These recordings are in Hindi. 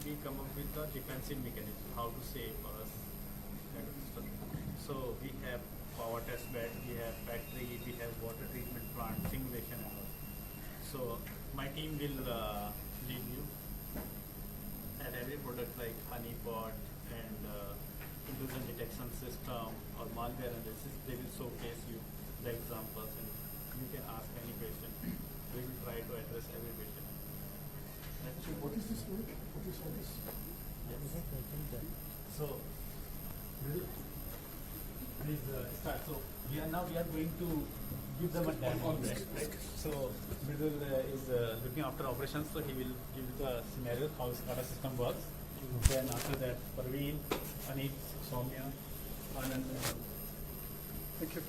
we come up with the defensive mechanism, how to save us, kind of stuff. So we have power test bed, we have factory, we have water treatment plant, simulation and all. So my team will lead you at every product like honeypot and intrusion detection system or malware analysis. They will showcase you the examples and you can ask any question. We will try to address every question. So what is this work? What is all this? Yes. So please start. So we are going to give them a demo, right? So Mridul is looking after operations, so he will give the scenario how SCADA system works. Then after that, Parveen, Anik, Soumya, Anand. Thank you.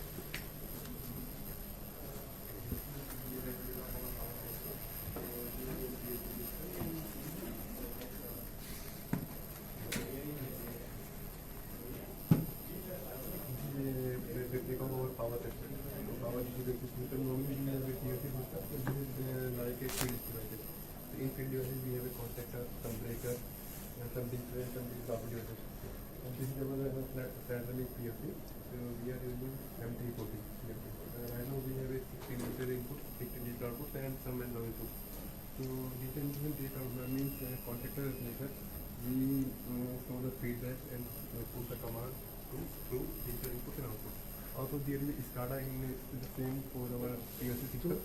In field devices, we have a contactor, some breaker, some different, some property devices. And this is our standard PLC. So we are using M340 PLC. Right now we have a 16 digital input, 16 digital output, and some and no input. So digital output means contactor method. We show the feedback and put the command to digital input and output. Also there is SCADA in the same for our PLC system.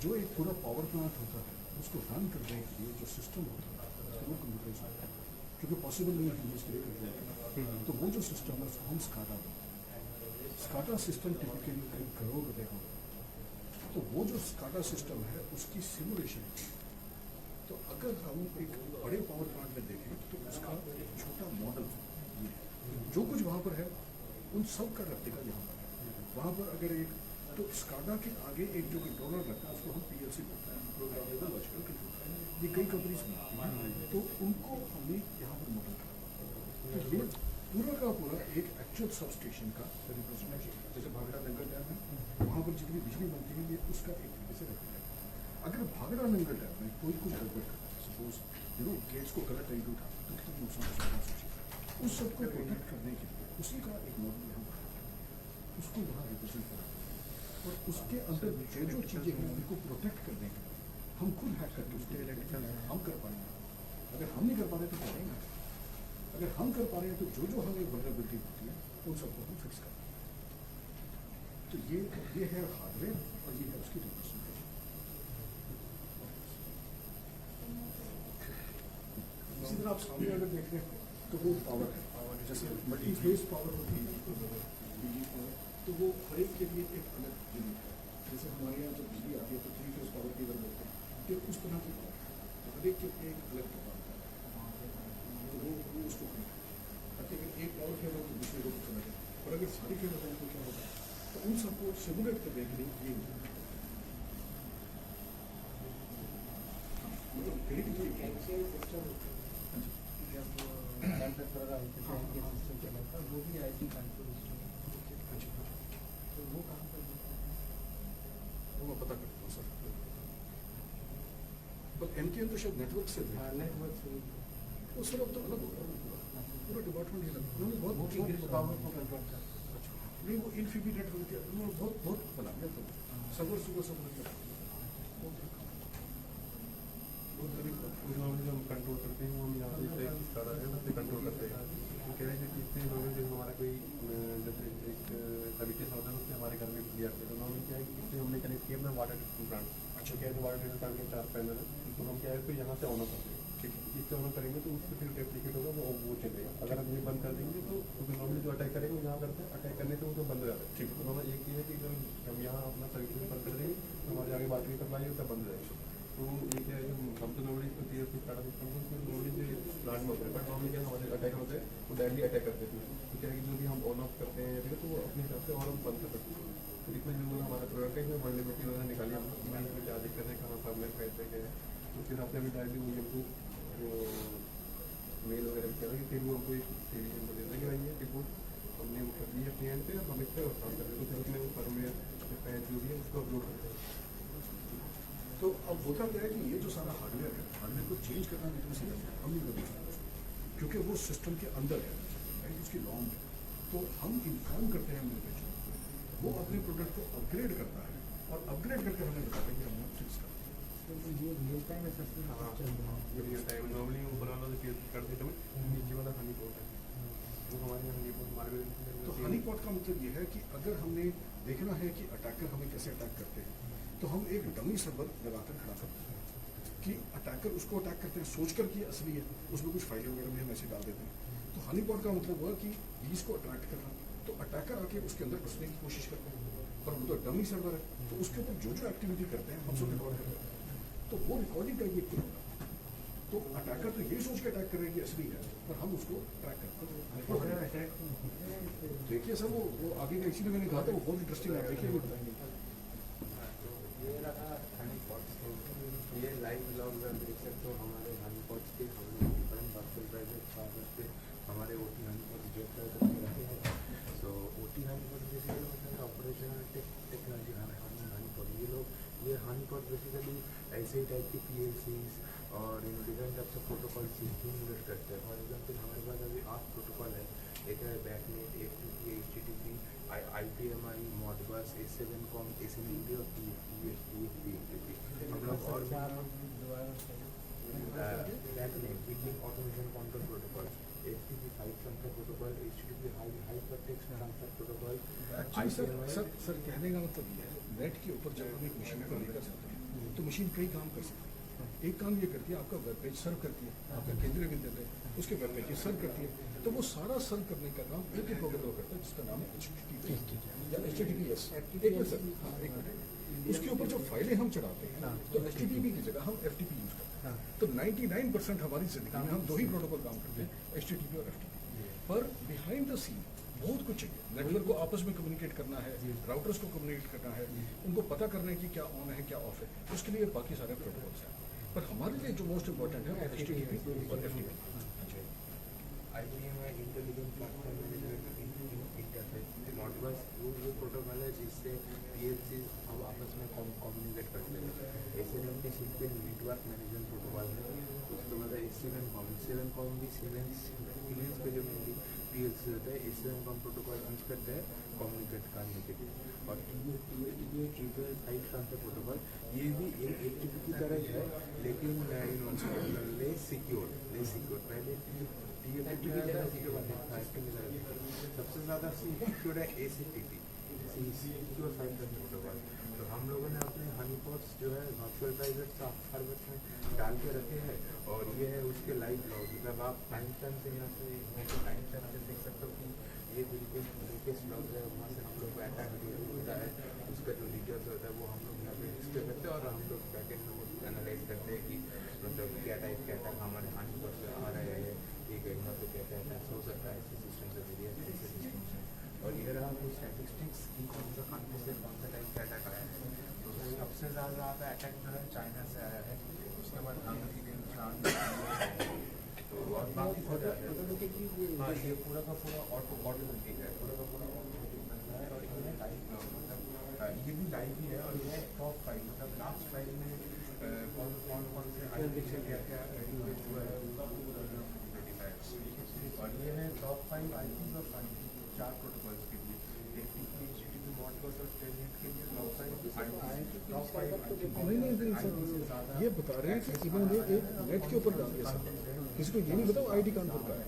जो एक पूरा पावर प्लांट होता है उसको रन करने के लिए जो सिस्टम होता है वो कंप्यूटराइज होता है, क्योंकि पॉसिबल नहीं है इसके लिए करते हैं। तो वो जो सिस्टम है उसको हम स्काडा सिस्टम टिपिकली कई करोड़ रुपए का होता है। तो वो जो स्काडा सिस्टम है उसकी सिमुलेशन, तो अगर हम एक बड़े पावर प्लांट में देखें तो उसका एक छोटा मॉडल ये है, जो कुछ वहाँ पर है उन सब का रेप्लिका यहाँ पर है। वहाँ पर अगर एक तो स्काडा के आगे एक जो कंट्रोलर लगता है उसको हम पीएलसी बोलते हैं, प्रोग्रामेबल लॉजिकल कंट्रोलर। ये कई कंपनीज में तो उनको हमने यहाँ पर मॉडल करा। तो ये पूरा का पूरा एक एक्चुअल सब स्टेशन का रिप्रेजेंटेशन, जैसे भागड़ा नंगल डैम है वहाँ पर जितनी बिजली बनती है ये उसका एक तरीके से रखा है। अगर भागड़ा नंगल डैम में कोई कुछ गड़बड़ करता है, सपोज गेट्स को गलत तरीके उठा तो कितना नुकसान हो सकता है, उस सबको प्रोटेक्ट करने के लिए उसी का एक मॉडल यहाँ पर उसको वहाँ रिप्रेजेंट करा और उसके अंदर जो चीज़ें हैं उनको प्रोटेक्ट करने के लिए हम खुद हैक करके उसको हम कर पाएंगे। अगर हम नहीं कर पा रहे तो करेंगे, अगर हम कर पा रहे हैं तो जो हमें वल्नरेबिलिटी होती है उन सबको हम फिक्स करें। तो ये है हार्डवेयर और ये है उसकी रिप्रेजेंटेशन। इसी तरह आप सामने अगर देख रहे हैं तो वो पावर है, जैसे मल्टी फेज पावर होती है बिजली पावर, तो वो हर एक के लिए एक अलग यूनिट है। जैसे हमारे यहाँ जब बिजली आती है तो 3 फेज पावर की अगर बोलते हैं तो उस तरह की पावर है, तो हर एक के लिए एक अलग पावर है। तो वो उसको ताकि अगर एक पावर फेल हो तो दूसरे को चला जाए, और अगर सारी फेल हो जाए तो क्या होगा, तो उन सबको सिमुलेट करने के लिए ये मतलब वो भी आई थिंक कानपुर तो वो कहाँ पर वो मैं पता करता हूँ सर। पर एनके तो शायद नेटवर्क से थे, नेटवर्क से वो सर अब तो अलग होगा, पूरा डिपार्टमेंट ही अलग। उन्होंने बहुत पावर को कंट्रोल कर नहीं वो इनफीबी नेटवर्क किया, उन्होंने बहुत बना लिया। तो सर्वर सुबह सब जो हम कंट्रोल करते हैं वो हम यहाँ से SCADA है उससे कंट्रोल करते हैं। तो क्या है कि इससे नॉर्मल जब हमारा कोई जैसे एक तरीके से होता है उससे हमारे घर में बिजली आती है, तो नॉर्मल क्या है कि इससे हमने कनेक्ट किया अपना वाटर ट्रीटमेंट प्लांट। अच्छा क्या है तो वाटर ट्रीटमेंट प्लांट के 4 पैनल है, तो हम क्या है तो यहाँ से ऑन करते हैं। ठीक है, इससे ऑन करेंगे तो उससे फिर रेप्लिकेट होगा वो चलेगा। अगर हम ये बंद कर देंगे तो नॉर्मली जो अटैक करेंगे यहाँ करते हैं, अटैक करने से वो तो बंद हो जाता है। ठीक है, तो नॉर्मल एक ये है कि अगर हम यहाँ अपना सर्विस बंद कर देंगे तो हमारे आगे बात नहीं कर पाएंगे उसका बंद हो जाएगा। तो ये क्या है हम तो नॉर्मली इसको PLC SCADA सिस्टम को नॉर्मली जो प्लांट में होता है, बट नॉर्मली क्या हमारे अटैक होते हैं वो डायरेक्टली अटैक करते हैं। तो क्या है कि जो भी हम ऑन ऑफ करते हैं या फिर तो वो अपने हिसाब से और हम बंद कर सकते हैं। तो इसमें जो हमारा प्रोडक्ट है इसमें वल्नरेबिलिटी वगैरह निकाली हम इसमें क्या दिक्कत है, कहाँ फॉर्मेट कैसे क्या है, तो फिर आपने अभी डायरेक्टली वो हमको मेल वगैरह किया कि फिर वो हमको एक हमको दे देंगे भाई ये रिपोर्ट हमने वो कर दी है अपने एंड पे, अब हम इस पर काम कर रहे हैं। तो फिर उसमें वो फॉर्मेट पैच जो भी है उसको अपलोड करते हैं। तो अब होता क्या है कि ये जो सारा हार्डवेयर है, हार्डवेयर को चेंज करना भी तो हम नहीं कर सकते। क्योंकि वो सिस्टम के अंदर है, राइट, उसकी लॉन्ग है। तो हम इन्फॉर्म करते हैं मैन्युफैक्चरर को, वो अपने प्रोडक्ट को अपग्रेड करता है और अपग्रेड करके हमें बताता है कि हमने फिक्स कर दिया। तो ये रियल टाइम असेसमेंट चल रहा है। रियल टाइम नॉर्मली ऊपर वाला जो केस कर देते हैं नीचे वाला हनी पॉट है वो हमारे हनी पॉट हमारे तो हनी पॉट का मतलब ये है कि अगर हमने देखना है कि अटैकर हमें कैसे अटैक करते हैं, तो हम एक डमी सर्वर लगाकर खड़ा करते हैं कि अटैकर उसको अटैक करते हैं सोच कर कि असली है, उसमें कुछ फाइलें वगैरह भी हम ऐसे डाल देते हैं। तो हनी पॉट का मतलब हुआ कि बीज को अट्रैक्ट करना, तो अटैकर आके उसके अंदर घुसने की कोशिश करते हैं, पर वो तो डमी सर्वर है, तो उसके ऊपर जो जो एक्टिविटी करते हैं हम सब रिकॉर्ड करते हैं। तो वो रिकॉर्डिंग का ये क्यों होगा? तो अटैकर तो ये सोच के अटैक कर रहे हैं कि असली है, पर हम उसको ट्रैक करते हैं। देखिए सर, वो आगे का इसीलिए मैंने कहा था, वो बहुत इंटरेस्टिंग है, देखिए वो बताएंगे। ये रहा हनी पॉट्स। ये लाइव ब्लॉग्स आप देख सकते हो हमारे हनी पॉट्स के। हम लोग डिफरेंट वर्चुअल प्राइवेट फार्मर्स पे हमारे ओटी हनी पॉट्स जो करके रखे हैं। सो ओटी हनी पॉट बेसिकली होता है ऑपरेशनल टेक्नोलॉजी हनी पॉट। ये हनी पॉट बेसिकली ऐसे टाइप के PLCs और different types of protocol simulate करते हैं। फॉर एग्जाम्पल हमारे पास अभी 8 प्रोटोकॉल है। एक है BACnet, FTP, HTTP, IPMI, Modbus, S7com, SNMP और TFTP। हम लोग और BACnet building automation control protocol, FTP file transfer protocol, HTTP hyper text transfer protocol. Actually sir कहने का मतलब ये है, नेट के ऊपर जब हम एक मशीन को लेकर जाते हैं तो मशीन कई काम कर सकती है। एक काम ये करती है, आपका वेब पेज सर्व करती है, आपका केंद्रीय विद्यालय उसके वेब पेज सर्व करती है, तो वो सारा सर्व करने का काम एक ही प्रोग्राम करता है जिसका नाम है HTTP या HTTPS। एक मिनट सर, हाँ एक मिनट। उसके ऊपर जो फाइलें हम चढ़ाते हैं तो HTTP की जगह हम FTP यूज करते हैं। तो 99% हमारी जिंदगी में हम दो ही प्रोटोकॉल काम करते हैं, HTTP और FTP। पर बिहाइंड द सीन बहुत कुछ चाहिए। नेटवर्क को आपस में कम्युनिकेट करना है, राउटर्स को कम्युनिकेट करना है, उनको पता करना है कि क्या ऑन है क्या ऑफ है, उसके लिए बाकी सारे प्रोटोकॉल्स हैं। पर हमारे लिए जो मोस्ट इम्पोर्टेंट है वो HTTP और FTP। IPMI intelligent platform management interface. Modbus वो प्रोटोकॉल है जिससे PLCs अब आपस में कम्युनिकेट करते हैं। SNMP sequence network management protocol है। उसके बाद S7com भी सीमेंस पे जो PLC होता है S7com प्रोटोकॉल यूज करते हैं कम्युनिकेट करने के लिए। और ट्रिपल फाइल ट्रांसफर प्रोटोकॉल ये भी एक HTTP की तरह ही है, लेकिन लेस सिक्योर। पहले सबसे ज़्यादा सिक्योर है ACTP, secure file transfer protocol. तो हम लोगों ने अपने हनी पॉट्स जो है वर्चुअल प्राइवेट सर्वर में डाल के रखे हैं और ये है उसके लाइव लॉग। मतलब आप टाइम स्टैम्प से यहाँ से टाइम स्टैम्प से देख सकते हो कि ये बिल्कुल लेटेस्ट लॉग है। वहाँ से हम लोग को अटैक होता है, उसका जो डिटेल्स होता है वो हम लोग यहाँ पे डिस्प्ले करते हैं और हम लोग बैकएंड में वो एनालाइज करते हैं कि मतलब क्या टाइप का अटैक हमारे हनी पॉट से आ रहा है, ठीक है यहाँ पे क्या क्या अटैक्स हो सकता है ऐसे सिस्टम से वेरियस ऐसे सिस्टम से। और ये रहा कुछ स्टैटिस्टिक्स कि कौन सा कंट्री से कौन सा टाइप का अटैक आया है। तो सबसे ज़्यादा अटैक जो है चाइना से आया है, उसके बाद हंगरी, फ्रांस, तो और बाकी हाँ ये पूरा का पूरा ऑटोमेटिक है, पूरा का पूरा ऑटोमेटिक बन रहा है। और ये लाइव मतलब ये भी लाइव ही है और ये है टॉप 5 मतलब लास्ट 5 में कौन से आईटी से क्या क्या इन्वेस्ट हुआ है और ये है टॉप 5 आईटी और 4 प्रोटोकॉल्स के लिए FTP, HTTP, मॉडबस और टेलनेट के लिए टॉप 5 नहीं सर, ये बता रहे हैं कि इन्होंने एक नेट के ऊपर डाल दिया सर। किसी को ये नहीं बताओ IT कानपुर का है,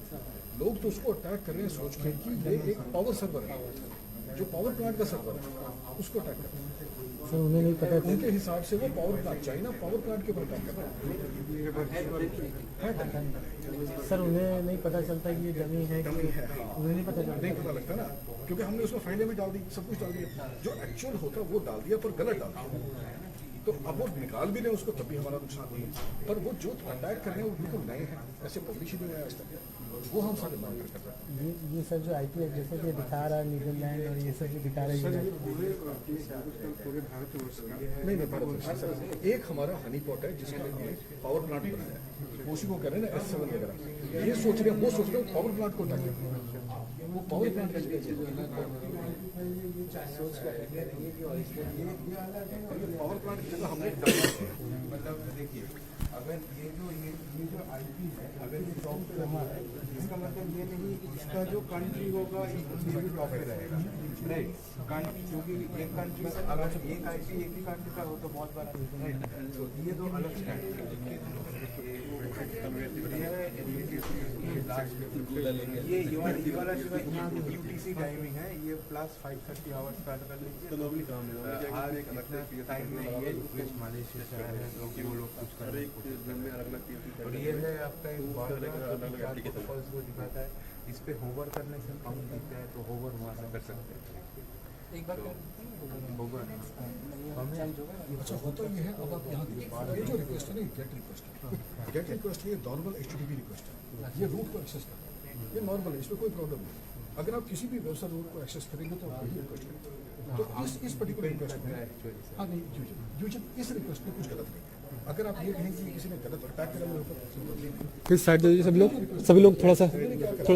लोग तो उसको अटैक कर रहे हैं सोच के कि ये एक पावर सर्वर है, जो पावर प्लांट का सर्वर है, उसको अटैक कर रहे हैं। सर उन्हें नहीं पता उनके हिसाब से वो power plant China power plant के ऊपर अटैक कर रहा है। सर उन्हें नहीं पता चलता कि ये डमी है, डमी है, हाँ। उन्हें नहीं पता चलता। नहीं पता लगता ना, क्योंकि हमने उसको फाइलें में डाल दी, सब कुछ डाल दिया, जो एक्चुअल होता वो डाल दिया पर गलत डाल दिया। तो अब वो निकाल भी रहे उसको तब भी हमारा नुकसान नहीं है। पर वो जो अटैक कर रहे हैं वो बिल्कुल नए हैं, ऐसे पब्लिश ही नहीं हुआ आज तक, वो हम सारे मॉनिटर कर रहे हैं। ये सर जो IP है जैसे कि दिखा रहा है नीदरलैंड और ये सब जो दिखा रहा है नहीं भारत सर, एक हमारा हनी पॉट है जिसके लिए हमने पावर प्लांट बनाया है, उसी को कह रहे हैं ना S7 वगैरह। ये सोच रहे हैं, वो सोच रहे हैं पावर प्लांट को अटैक करते हैं, वो पावर प्लांट का पावर प्लांट की जगह हमने मतलब देखिए अगर ये जो आईपी है, अगर ये टॉप पे है, इसका मतलब ये नहीं इसका जो कंट्री होगा ये भी टॉप पे रहेगा, राइट? क्योंकि एक कंट्री से अगर एक आईपी एक ही कंट्री का हो तो बहुत बड़ा, राइट? तो ये दो अलग स्टैंडर्ड ये वाला जो है यूटीसी टाइमिंग है, ये प्लस 530 आवर्स का कर लीजिए। तो नॉर्मली काम है आज इतना टाइम में ये मलेशिया से आए हैं तो वो लोग कुछ कर रहे हैं। और ये है आपका एक प्रोटोकॉल्स को दिखाता है, इस पे होवर करने से कम दिखता है, तो होवर वहाँ से कर सकते हैं। एक बार होवर अच्छा होता ये है। अब आप यहाँ देखिए, ये जो रिक्वेस्ट है ना, गेट रिक्वेस्ट है। गेट रिक्वेस्ट ये नॉर्मल HTTP रिक्वेस्ट है, ये रूट को एक्सेस करता है, ये नॉर्मल है, इसमें कोई प्रॉब्लम नहीं। अगर आप किसी भी वेबसाइट रूट को एक्सेस करेंगे तो आप वही रिक्वेस्ट करेंगे। तो इस पर्टिकुलर रिक्वेस्ट में हाँ नहीं, यूजली इस रिक्वेस्ट में कुछ गलत नहीं है। अगर आप ये कहें कि किसी ने गलत अटैक करा मेरे ऊपर, फिर साइड दे दीजिए सभी लोग थोड़ा सा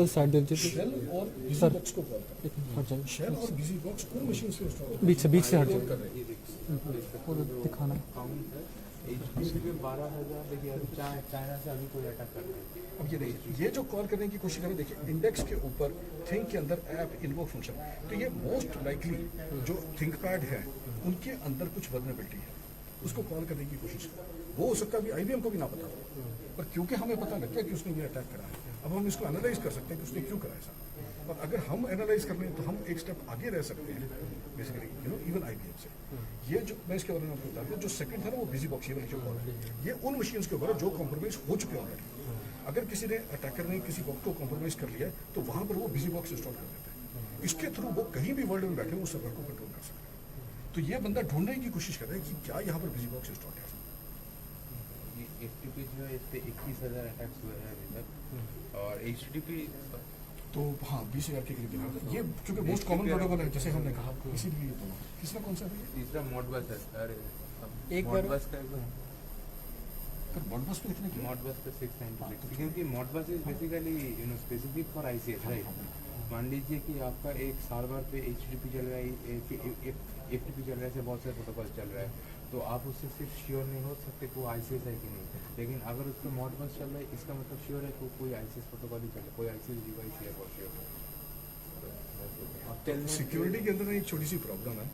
साइड दे दीजिए शेल और बिजी बॉक्स को कॉल कर, हट जाइए शेल और बिजी बॉक्स उन मशीन से इंस्टॉल बीच से हट जाइए कर रहे हैं। पूरा दिखाना HTTP 12,000 देखिए चाइना से अभी कोई अटैक कर रहा है। अब ये देखिए, ये जो कॉल करने की कोशिश करें, देखिए इंडेक्स के ऊपर थिंक के अंदर ऐप इन्वोक फंक्शन, तो ये मोस्ट लाइकली जो थिंकपैड है उनके अंदर कुछ वल्नरेबिलिटी है, उसको कॉल करने की कोशिश करें। वो हो सकता है भी IBM को भी ना पता हो, पर क्योंकि हमें पता लग गया कि उसने ये अटैक करा है, अब हम इसको एनालाइज कर सकते हैं कि उसने क्यों करा ऐसा। और अगर हम एनालाइज कर लें तो हम एक स्टेप आगे रह सकते हैं बेसिकली, इवन IBM से। ये जो मैं इसके बारे में आपको बता दूं, जो सेकंड था ना वो बिजी बॉक्स, ये वाली जो कॉल है, ये उन मशीन्स के ऊपर है जो कॉम्प्रोमाइज हो चुके हैं ऑलरेडी। अगर किसी ने अटैकर ने किसी बॉक्स को कॉम्प्रोमाइज कर लिया तो वहां पर वो बिजी बॉक्स इंस्टॉल कर देते हैं। इसके थ्रू वो कहीं भी वर्ल्ड में बैठे वो सर्वर को कंट्रोल कर सकते हैं। तो ये बंदा ढूंढने की कोशिश कर रहा है कि क्या यहाँ पर बिजी बॉक्स इंस्टॉल है। ये FTP जो है इस पे 21,000 अटैक्स हुए हैं अभी तक, और HTTP तो हाँ 20,000 के करीब दिखा था। ये क्योंकि मोस्ट कॉमन प्रोटोकॉल है जैसे हमने कहा, इसीलिए तो तीसरा कौन सा है? तीसरा मॉडबस है। अरे एक बार मॉडबस का फिर मॉडबस पे कितने की? मॉडबस पे 696, क्योंकि Modbus is basically specific for ICS, right? मान लीजिए कि आपका एक सर्वर पे HTTP चल रहा है, FTP चल रहा है, ऐसे बहुत सारे प्रोटोकॉल चल रहा है, तो आप उससे सिर्फ श्योर नहीं हो सकते कि वो ICS है कि नहीं। लेकिन अगर उस पर मॉडबस चल रहा है, इसका मतलब श्योर है कि कोई ICS प्रोटोकॉल ही चल रहा है, कोई ICS डिवाइस है बहुत श्योर। सिक्योरिटी के अंदर एक छोटी सी प्रॉब्लम है,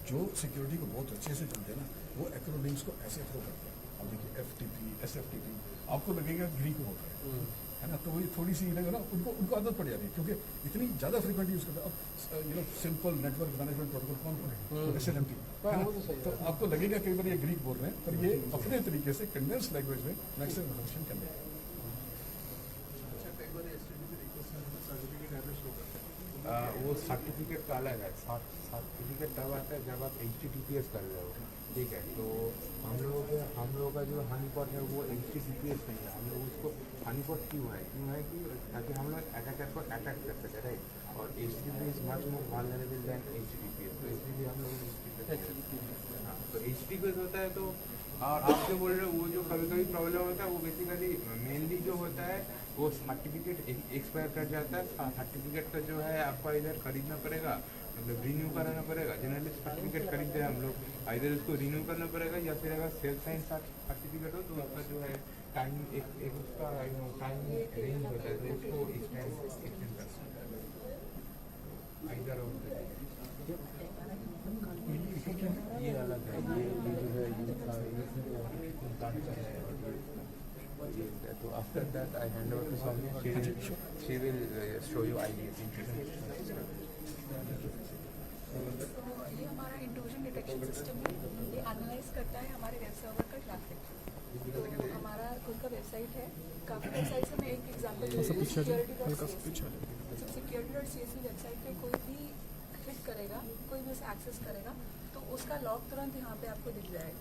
जो सिक्योरिटी को बहुत अच्छे से जानते हैं ना, वो एक्रोनिम्स को ऐसे थ्रो करते हैं। अब देखिए FTP, SFTP, आपको लगेगा ग्रीक वर्ड है ना, तो वही थोड़ी सी लगेगा ना, उनको आदत पड़ जाती है क्योंकि इतनी ज़्यादा फ्रीक्वेंटली यूज़ करते हैं। अब सिंपल नेटवर्क मैनेजमेंट प्रोटोकॉल कौन है? SNMP, तो आपको लगेगा कई बार ये ग्रीक बोल रहे हैं, पर ये अपने तरीके से कंडेंस लैंग्वेज में मैक्सिमम इन्फॉर्मेशन कर रहे हैं। वो सर्टिफिकेट का अलग है। सर्टिफिकेट तब आता है जब आप HTTPS कर रहे हो, ठीक है? तो हम लोगों का जो हनीपॉट है वो HTTPS नहीं है। हम लोग उसको हनीपॉट क्यों है कि ताकि हम लोग अटैकर को अटैक कर सकें, राइट? और HTTP is much more vulnerable than HTTPS, तो इसलिए हम लोग हाँ, तो HTTPS होता है। तो और आप जो बोल रहे हो वो जो कभी कभी प्रॉब्लम होता है, वो बेसिकली मेनली जो होता है वो सर्टिफिकेट एक्सपायर कर जाता है। सर्टिफिकेट का जो है आपको इधर खरीदना पड़ेगा, मतलब रिन्यू कराना पड़ेगा। जनरली सर्टिफिकेट खरीदते हैं हम लोग, इधर उसको रिन्यू करना पड़ेगा, या फिर अगर सेल्फ साइन सर्टिफिकेट हो तो उसका जो है टाइम एक उसका टाइम रेंज होता है, तो उसको एक्सटेंड कर सकते हैं इधर और ये अलग है। ये जो है तो after that I hand over to Saumya, she will show you IDS intrusion. ये हमारा इंट्रूजन डिटेक्शन सिस्टम है, ये एनालाइज करता है हमारे वेब सर्वर का ट्रैफिक। तो हमारा खुद का वेबसाइट है, काफ़ी वेबसाइट से मैं एक एग्जांपल सिक्योरिटी.csv वेबसाइट पे कोई भी क्लिक करेगा, कोई भी उसे एक्सेस करेगा तो उसका लॉग तुरंत यहाँ पे आपको दिख जाएगा।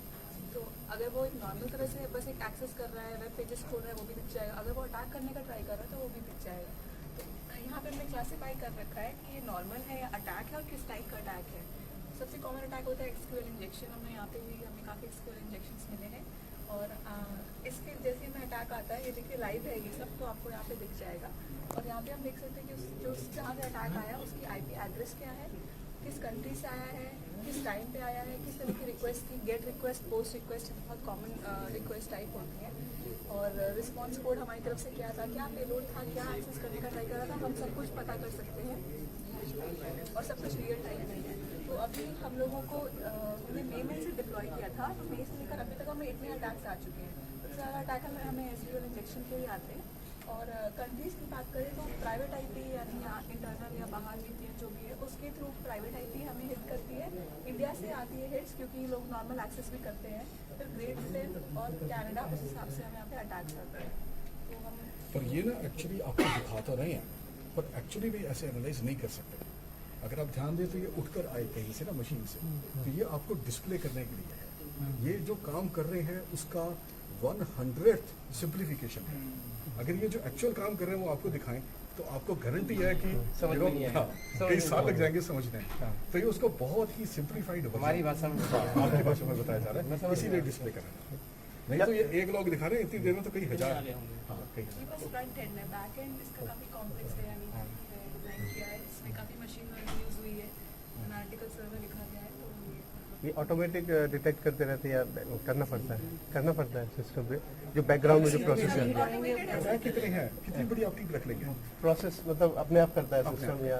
तो अगर वो एक नॉर्मल तरह से बस एक एक्सेस कर रहा है, वेब पेजेस खोल रहा है, वो भी दिख जाएगा। अगर वो अटैक करने का ट्राई कर रहा है तो वो भी दिख जाएगा। तो यहाँ पे हमने क्लासीफाई कर रखा है कि ये नॉर्मल है या अटैक है और किस टाइप का अटैक है। सबसे कॉमन अटैक होता है SQL इंजेक्शन। यहाँ पे भी हमें काफ़ी SQL इंजेक्शंस मिले हैं, और इसके जैसे में अटैक आता है, ये देखिए लाइव है ये सब, तो आपको यहाँ पे दिख जाएगा। और यहाँ पे हम देख सकते हैं कि जो जहाँ से अटैक आया उसकी IP एड्रेस क्या है, किस कंट्री से आया है, किस टाइम पे आया है, किस तरह की रिक्वेस्ट थी, गेट रिक्वेस्ट, पोस्ट रिक्वेस्ट बहुत कॉमन रिक्वेस्ट टाइप होती है। और रिस्पॉन्स कोड हमारी तरफ से क्या था, क्या पेलोड था, क्या एक्सेस करने का ट्राई कर रहा था, हम सब कुछ पता कर सकते हैं और सब कुछ रियल टाइम में है। तो अभी हम लोगों को हमने मई में से डिप्लॉय किया था, तो मई से लेकर अभी तक हमें इतने अटैक्स आ चुके हैं। सबसे ज़्यादा अटैक हमें एसक्यूएल इंजेक्शन के ही आते हैं। और कंट्रीज़ की बात करें तो प्राइवेट आईपी यानी इंटरनल या बाहर VPN जो भी है उसके थ्रू प्राइवेट आईपी हमें हिट करती है। इंडिया से आती है हिट्स क्योंकि लोग नॉर्मल एक्सेस भी करते हैं। फिर ग्रेट ब्रिटेन और कनाडा उस हिसाब से हमें यहाँ पे अटैक्स आते हैं। तो हम पर ये ना एक्चुअली आपको दिखाता नहीं है, पर एक्चुअली भी ऐसे एनालाइज नहीं कर सकते। अगर आप ध्यान दें तो ये उठकर आए कहीं से ना मशीन से, तो ये आपको डिस्प्ले करने के लिए है। ये जो काम कर रहे हैं उसका 100th सिंप्लीफिकेशन है। अगर ये जो एक्चुअल काम कर रहे हैं वो आपको दिखाएं तो आपको गारंटी है कि समझ में नहीं आएगा। कई साल लग जाएंगे समझने। तो ये उसको बहुत ही सिंप्लीफाइड हमारी भाषा में आपकी भाषा में बताया जा रहा है, इसीलिए डिस्प्ले कर रहे हैं। नहीं तो ये एक लोग दिखा रहे हैं, इतनी देर में तो कई हजार। हाँ, कई हजार। ये बस फ्रंट एंड है, बैक एंड इसका काफ़ी कॉम्प्लेक्स है, यानी डिज़ाइन किया है, इसमें काफ़ी मशीन लर्निंग यूज़ हुई है, एनालिटिकल सर्वर लिखा गया है। तो ये ऑटोमेटिक डिटेक्ट करते रहते हैं या करना पड़ता है सिस्टम पे जो बैकग्राउंड में जो प्रोसेस है अटैक कितने हैं, कितनी बड़ी आप टीम रख लेंगे, प्रोसेस मतलब अपने आप करता है सिस्टम या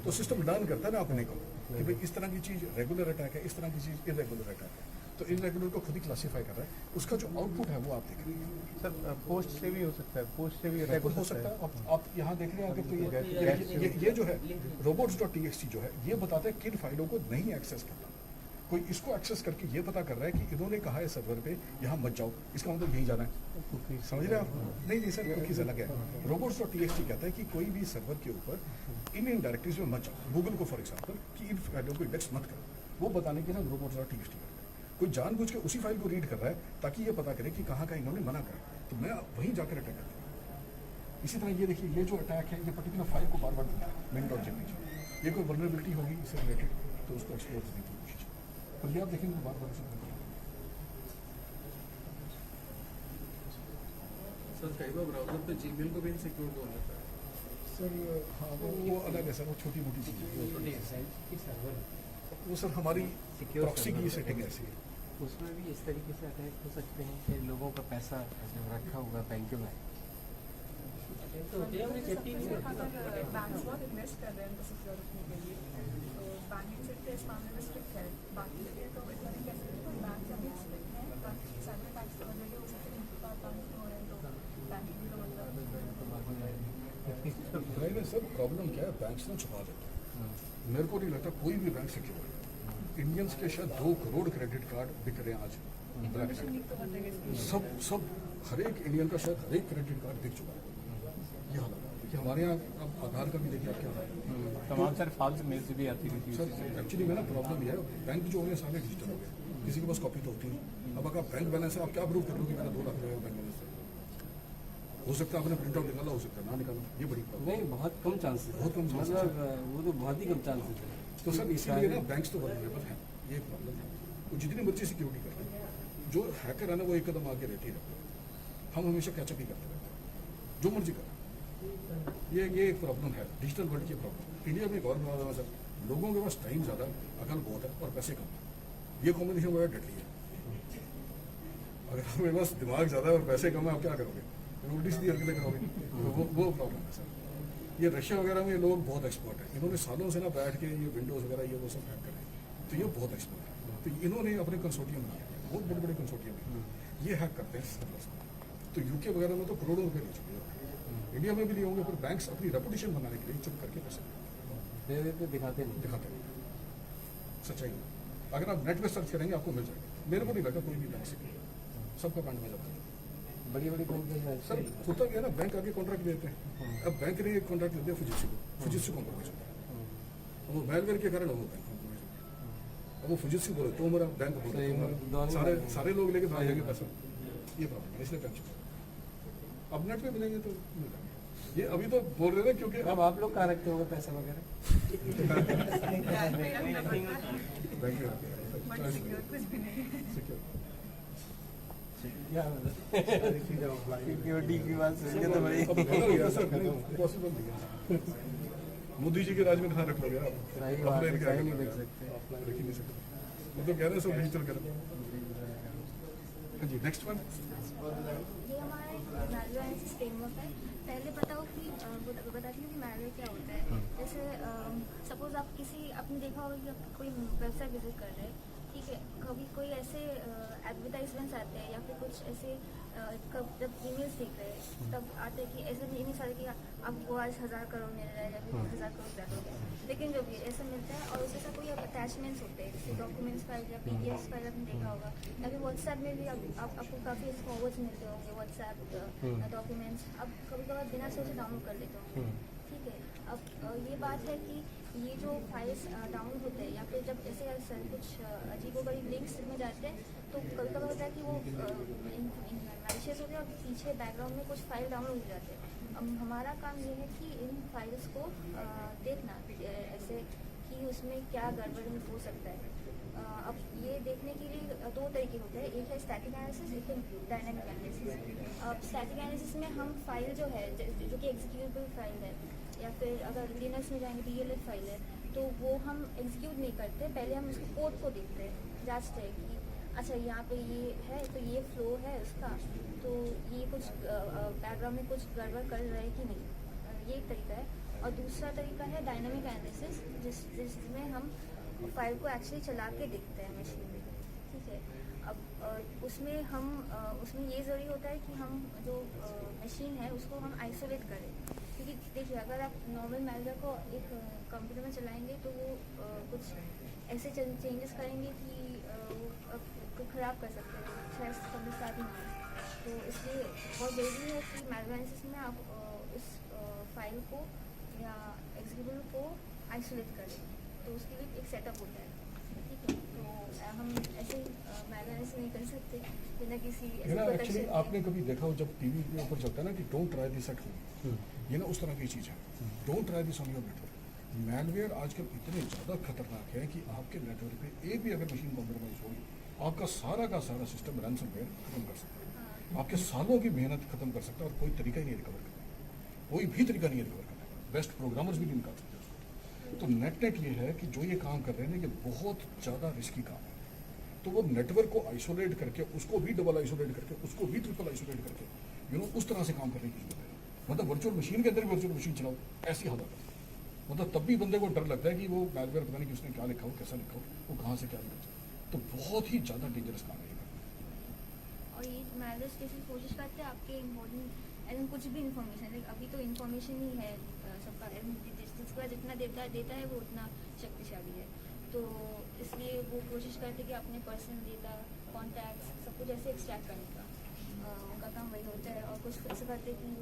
तो सिस्टम लर्न करता है ना अपने को कि भाई इस तरह की चीज रेगुलर अटैक है, इस तरह की चीज इरेगुलर अटैक है। तो इरेगुलर को खुद ही क्लासीफाई कर रहा है, उसका जो आउटपुट है वो आप देख रहे हैं। सर पोस्ट से भी हो सकता है, पोस्ट से भी अटैक हो सकता है। आप यहाँ देख रहे हैं अगर तो ये जो है robots.txt जो है ये बताता है किन फाइलों को नहीं एक्सेस करना। कोई इसको एक्सेस करके ये पता कर रहा है कि इन्होंने कहा है सर्वर पे यहाँ मत जाओ, इसका मतलब यहीं जाना है। समझ रहे हैं आप? नहीं सर, कुकीज़ अलग है। robots.txt कहता है कि कोई भी सर्वर के ऊपर इन डायरेक्टरीज में मत जाओ, गूगल को फॉर एग्जाम्पल कि इन फाइलों को इंडेक्स मत करो, वो बताने के लिए robots.txt करता है। कोई जानबूझ के उसी फाइल को रीड कर रहा है ताकि ये पता करे कि कहाँ का इन्होंने मना करा, तो मैं वहीं जाकर अटैक करता हूँ। इसी तरह ये देखिए, ये जो अटैक है ये पर्टिकुलर फाइल को बार बार देता है main.jpg। ये कोई वल्नरेबिलिटी होगी इससे रिलेटेड तो उसको एक्सप्लोर करने की कोशिश करें, पर ये आप देखेंगे बार बार सर कई बार ब्राउजर पे जीमेल को भी इनसिक्योर बोल देता है। सर हाँ वो अलग है सर, वो छोटी मोटी चीज़ है। वो सर हमारी प्रॉक्सी की सेटिंग ऐसी है। उसमें भी इस तरीके से अटैक हो सकते हैं कि लोगों का पैसा ऐसे रखा होगा बैंक में। तो अगर बैंक्स बहुत इन्वेस्ट कर रहे हैं उनको सिक्योर रखने के लिए, तो बैंकिंग सेक्टर इस मामले में स्ट्रिक्ट है। बाकी जगह तो इतना नहीं कह सकते, तो बैंक अभी स्ट्रिक्ट है। बाकी साइबर टैक्स तो अलग हो सकते हैं, उनके पास बैंक हो रहे हैं तो बैंकिंग भी तो नहीं सर, प्रॉब्लम क्या है, बैंक्स ने छुपा देते हैं। मेरे को नहीं लगता कोई भी बैंक सिक्योर है। इंडियंस के शायद 2 करोड़ क्रेडिट कार्ड बिक रहे हैं आज ब्लैक सब हर एक इंडियन का शायद हर एक क्रेडिट कार्ड बिक चुका है। ये हालत है। देखिए हमारे यहाँ अब आधार का भी देखिए आप क्या हाल है। तमाम सर फाल्स मेल से भी आती रहती सर एक्चुअली मेरा प्रॉब्लम ये है, बैंक जो होने सारे डिजिटल हो गए, किसी के पास कॉपी तो होती नहीं। अब अगर बैंक बैलेंस है, आप क्या प्रूव कर लो कि मेरा 2 लाख रुपये बैंक बैलेंस है? हो सकता है आपने प्रिंट आउट निकाला, हो सकता है ना निकाला, ये बड़ी प्रॉब्लम। नहीं, बहुत कम चांसेस, बहुत कम chances मतलब वो तो बहुत ही कम चांसेस है। तो सर इसीलिए ना बैंक्स तो वल्नरेबल हैं, ये प्रॉब्लम है। वो जितनी मर्जी सिक्योरिटी कर रहे हैं, जो हैकर है ना वो एक कदम आगे रहते ही रहते हैं। हम हमेशा कैचअप ही करते रहते हैं, जो मर्जी करें। ये एक प्रॉब्लम है, डिजिटल वर्ल्ड की प्रॉब्लम। इंडिया में एक और प्रॉब्लम है सर, लोगों के पास टाइम ज़्यादा, अकल बहुत है और पैसे कम है। ये कॉम्बिनेशन बड़ा डटली है। अगर आपके पास दिमाग ज़्यादा है और पैसे कम है, आप क्या करोगे? उल्टी सीधी हरकतें करोगे, तो वो प्रॉब्लम है सर। ये रशिया वगैरह में ये लोग बहुत एक्सपर्ट हैं, इन्होंने सालों से ना बैठ के ये विंडोज़ वगैरह ये वो सब हैक करें, तो ये बहुत एक्सपर्ट है। तो इन्होंने अपने कंसोर्टियम बनाए, बहुत बड़े बड़े कंसोर्टियम ये हैक करते हैं सर्वर्स को। तो यूके वगैरह में तो करोड़ों रुपये ले चुके हैं, इंडिया में भी लिए होंगे, पर बैंक्स अपनी रेपुटेशन बनाने के लिए चुप करके पैसे दिखाते दिखाते नहीं। सच्चाई है। अगर आप नेट पे सर्च करेंगे आपको मिल जाएगा। मेरे को नहीं लगा कोई भी बैंक से सबका बैंक में जाता है। बड़ी बड़ी कंपनी सर होता क्या है ना, बैंक आगे कॉन्ट्रैक्ट देते हैं। अब बैंक ने एक कॉन्ट्रैक्ट दे दिया फुजित्सु कॉम्प्रोमाइज हो गया। वो मेलवेयर के कारण वो बैंक कॉम्प्रोमाइज हो गया। अब वो फुजित्सु बोले तो हमारा बैंक बोले, सारे लोग लेके भाग जाएंगे पैसा। ये प्रॉब्लम है, इसलिए बैंक चुका। अब नेट पे मिलेंगे तो मिल जाएंगे। ये अभी तो बोल रहे थे क्योंकि अब आप लोग कहाँ रखते होंगे पैसा वगैरह? बैंक कुछ भी नहीं। सिक्योरिटी की बात सुन के तो बड़ी पॉसिबल नहीं है। मोदी जी के राज में कहाँ रख लोगे आप? सही बात है, Offline क्या सही नहीं करना देख है? सकते। रख ही नहीं सकते। वो तो कह रहे हैं सब डिजिटल करें। हाँ जी, नेक्स्ट वन। ये हमारा एक मैनुअल एनालिसिस फ्रेमवर्क है। पहले बताओ कि बताती हूँ कि मैनुअल क्या होता है। जैसे सपोज आप किसी आपने देखा होगा कि आप कोई वेबसाइट विजिट कर रहे हैं, ठीक है, कभी कोई ऐसे एडवर्टाइजमेंट्स आते हैं या फिर कुछ ऐसे जब ईमेल्स देख रहे हैं तब आते हैं कि ऐसे नहीं सारे कि आपको आज 1000 करोड़ मिल रहा है या फिर 1000 करोड़ ज़्यादा हो गया, लेकिन जब ये ऐसा मिलता है और उसके साथ कोई अटैचमेंट्स होते हैं जैसे डॉक्यूमेंट्स फाइल या PDF फाइल आपने देखा होगा, या फिर व्हाट्सएप में भी आपको काफ़ी फॉरवर्ड्स मिलते होंगे व्हाट्सएप डॉक्यूमेंट्स, आप कभी कभार बिना सोचे डाउनलोड कर लेते होंगे, ठीक है। अब ये बात है कि ये जो फाइल्स डाउनलोड होते हैं या फिर जब ऐसे कुछ अजीबोगरीब लिंक्स में जाते हैं तो कभी कभी होता है कि वो मैलिशियस होते हैं और पीछे बैकग्राउंड में कुछ फाइल डाउनलोड हो जाते हैं। अब हमारा काम ये है कि इन फाइल्स को देखना ऐसे कि उसमें क्या गड़बड़ी हो सकता है। अब ये देखने के लिए दो तरीके होते हैं, एक है स्टैटिक एनालिसिस, एक है डायनामिक एनालिसिस। अब स्टैटिक एनालिसिस में हम फाइल जो है जो कि एग्जीक्यूटेबल फाइल है या फिर अगर लिनक्स में जाएंगे DLL फाइल है तो वो हम एग्जीक्यूट नहीं करते, पहले हम उसके कोड को देखते हैं, जांचते हैं कि अच्छा यहाँ पे ये है तो ये फ्लो है उसका, तो ये कुछ बैकग्राउंड में कुछ गड़बड़ कर रहा है कि नहीं, ये एक तरीका है। और दूसरा तरीका है डायनामिक एनालिसिस जिसमें हम फाइल को एक्चुअली चला के देखते हैं मशीन में, ठीक है। अब उसमें ये ज़रूरी होता है कि हम जो मशीन है उसको हम आइसोलेट करें, क्योंकि देखिए अगर आप नॉर्मल मैलवेयर को एक कंप्यूटर में चलाएंगे तो वो कुछ ऐसे चेंजेस करेंगे कि वो ख़राब कर सकते हैं, थ्रेड्स कभी साथ ही नहीं। तो इसलिए बहुत ज़रूरी है कि मैलवेयर एनालिसिस में आप इस फाइल को या एग्जीक्यूटेबल को आइसोलेट करें, तो उसके लिए एक सेटअप होता है, ठीक है। तो हम ऐसे ही मैलवेयर एनालिसिस नहीं कर सकते बिना किसी ये ना एक्चुअली आपने कभी देखा हो जब टीवी के ऊपर चलता है ना कि don't try this at home, ये ना उस तरह की चीज़ है। Don't try this on your network. Malware आजकल इतने ज़्यादा खतरनाक है कि आपके नेटवर्क पे एक भी अगर मशीन कॉम्प्रोमाइज़ होगी आपका सारा का सारा सिस्टम रैंसमवेयर खत्म कर सकता है, आपके सालों की मेहनत खत्म कर सकता है और कोई तरीका ही नहीं रिकवर करने का, कोई भी तरीका नहीं है रिकवर करने का, बेस्ट प्रोग्रामर्स भी नहीं निकाल सकते उसको। तो नेट ये है कि जो ये काम कर रहे हैं ना ये बहुत ज़्यादा रिस्की काम है, तो वो नेटवर्क को आइसोलेट करके उसको भी डबल आइसोलेट करके उसको भी ट्रिपल आइसोलेट करके उस तरह से काम करने की जरूरत है। मतलब वर्चुअल मशीन के अंदर भी वर्चुअल मशीन चलाओ ऐसी हालत है, मतलब तब भी बंदे को डर लगता है कि वो मैलवेयर पता नहीं कि उसने क्या लिखा हो, कैसा लिखा हो, वो कहाँ से क्या लिखा हो, तो बहुत ही ज़्यादा डेंजरस काम है। और ये मैलवेयर कैसे कोशिश करते हैं आपके इम्पोर्टेंट कुछ भी इन्फॉर्मेशन, अभी तो इन्फॉर्मेशन ही है सबका, जिसका जितना देता है वो उतना शक्तिशाली है, तो इसलिए वो कोशिश करते कि अपने पर्सनल डेटा, कॉन्टैक्ट्स सब कुछ ऐसे एक्सट्रैक्ट करने का उनका काम वही होता है। और कुछ ऐसे करते कि